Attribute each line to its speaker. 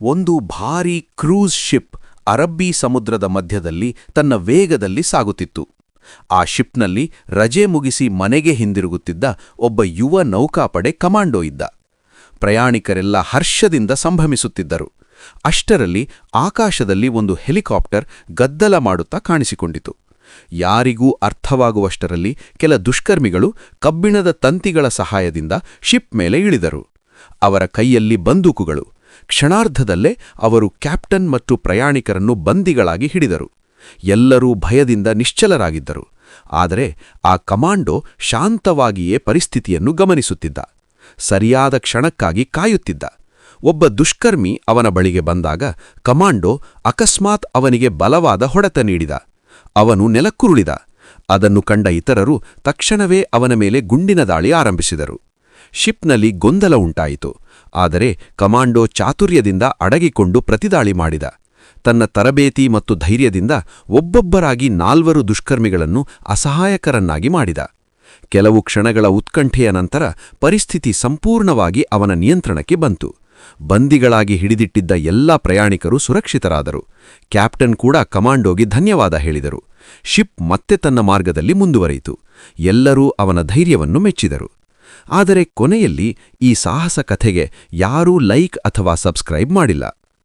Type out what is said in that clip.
Speaker 1: ಒಂದು ಭಾರೀ cruise ship ಅರಬ್ಬಿ ಸಮುದ್ರದ ಮಧ್ಯದಲ್ಲಿ ತನ್ನ ವೇಗದಲ್ಲಿ ಸಾಗುತ್ತಿತ್ತು. ಆ ಶಿಪ್ನಲ್ಲಿ ರಜೆ ಮುಗಿಸಿ ಮನೆಗೆ ಹಿಂದಿರುಗುತ್ತಿದ್ದ ಒಬ್ಬ ಯುವ ನೌಕಾಪಡೆ ಕಮಾಂಡೋ ಇದ್ದ. ಪ್ರಯಾಣಿಕರೆಲ್ಲ ಹರ್ಷದಿಂದ ಸಂಭ್ರಮಿಸುತ್ತಿದ್ದರು. ಅಷ್ಟರಲ್ಲಿ ಆಕಾಶದಲ್ಲಿ ಒಂದು ಹೆಲಿಕಾಪ್ಟರ್ ಗದ್ದಲ ಮಾಡುತ್ತಾ ಕಾಣಿಸಿಕೊಂಡಿತು. ಯಾರಿಗೂ ಅರ್ಥವಾಗುವಷ್ಟರಲ್ಲಿ ಕೆಲ ದುಷ್ಕರ್ಮಿಗಳು ಕಬ್ಬಿಣದ ತಂತಿಗಳ ಸಹಾಯದಿಂದ ಶಿಪ್ ಮೇಲೆ ಇಳಿದರು. ಅವರ ಕೈಯಲ್ಲಿ ಬಂದೂಕುಗಳು. ಕ್ಷಣಾರ್ಧದಲ್ಲೇ ಅವರು ಕ್ಯಾಪ್ಟನ್ ಮತ್ತು ಪ್ರಯಾಣಿಕರನ್ನು ಬಂದಿಗಳಾಗಿ ಹಿಡಿದರು. ಎಲ್ಲರೂ ಭಯದಿಂದ ನಿಶ್ಚಲರಾಗಿದ್ದರು. ಆದರೆ ಆ ಕಮಾಂಡೋ ಶಾಂತವಾಗಿಯೇ ಪರಿಸ್ಥಿತಿಯನ್ನು ಗಮನಿಸುತ್ತಿದ್ದ. ಸರಿಯಾದ ಕ್ಷಣಕ್ಕಾಗಿ ಕಾಯುತ್ತಿದ್ದ. ಒಬ್ಬ ದುಷ್ಕರ್ಮಿ ಅವನ ಬಳಿಗೆ ಬಂದಾಗ ಕಮಾಂಡೋ ಅಕಸ್ಮಾತ್ ಅವನಿಗೆ ಬಲವಾದ ಹೊಡೆತ ನೀಡಿದ. ಅವನು ನೆಲಕ್ಕುರುಳಿದ. ಅದನ್ನು ಕಂಡ ಇತರರು ತಕ್ಷಣವೇ ಅವನ ಮೇಲೆ ಗುಂಡಿನ ದಾಳಿ ಆರಂಭಿಸಿದರು. ಶಿಪ್ನಲ್ಲಿ ಗೊಂದಲ ಉಂಟಾಯಿತು. ಆದರೆ ಕಮಾಂಡೋ ಚಾತುರ್ಯದಿಂದ ಅಡಗಿಕೊಂಡು ಪ್ರತಿದಾಳಿ ಮಾಡಿದ. ತನ್ನ ತರಬೇತಿ ಮತ್ತು ಧೈರ್ಯದಿಂದ ಒಬ್ಬೊಬ್ಬರಾಗಿ 4 ದುಷ್ಕರ್ಮಿಗಳನ್ನು ಅಸಹಾಯಕರನ್ನಾಗಿ ಮಾಡಿದ. ಕೆಲವು ಕ್ಷಣಗಳ ಉತ್ಕಂಠೆಯ ನಂತರ ಪರಿಸ್ಥಿತಿ ಸಂಪೂರ್ಣವಾಗಿ ಅವನ ನಿಯಂತ್ರಣಕ್ಕೆ ಬಂತು. ಬಂದಿಗಳಾಗಿ ಹಿಡಿದಿಟ್ಟಿದ್ದ ಎಲ್ಲಾ ಪ್ರಯಾಣಿಕರು ಸುರಕ್ಷಿತರಾದರು. ಕ್ಯಾಪ್ಟನ್ ಕೂಡ ಕಮಾಂಡೋಗೆ ಧನ್ಯವಾದ ಹೇಳಿದರು. ಶಿಪ್ ಮತ್ತೆ ತನ್ನ ಮಾರ್ಗದಲ್ಲಿ ಮುಂದುವರಿಯಿತು. ಎಲ್ಲರೂ ಅವನ ಧೈರ್ಯವನ್ನು ಮೆಚ್ಚಿದರು. ಆದರೆ ಕೊನೆಯಲ್ಲಿ ಈ ಸಾಹಸ ಕಥೆಗೆ ಯಾರೂ ಲೈಕ್ ಅಥವಾ ಸಬ್ಸ್ಕ್ರೈಬ್ ಮಾಡಿಲ್ಲ.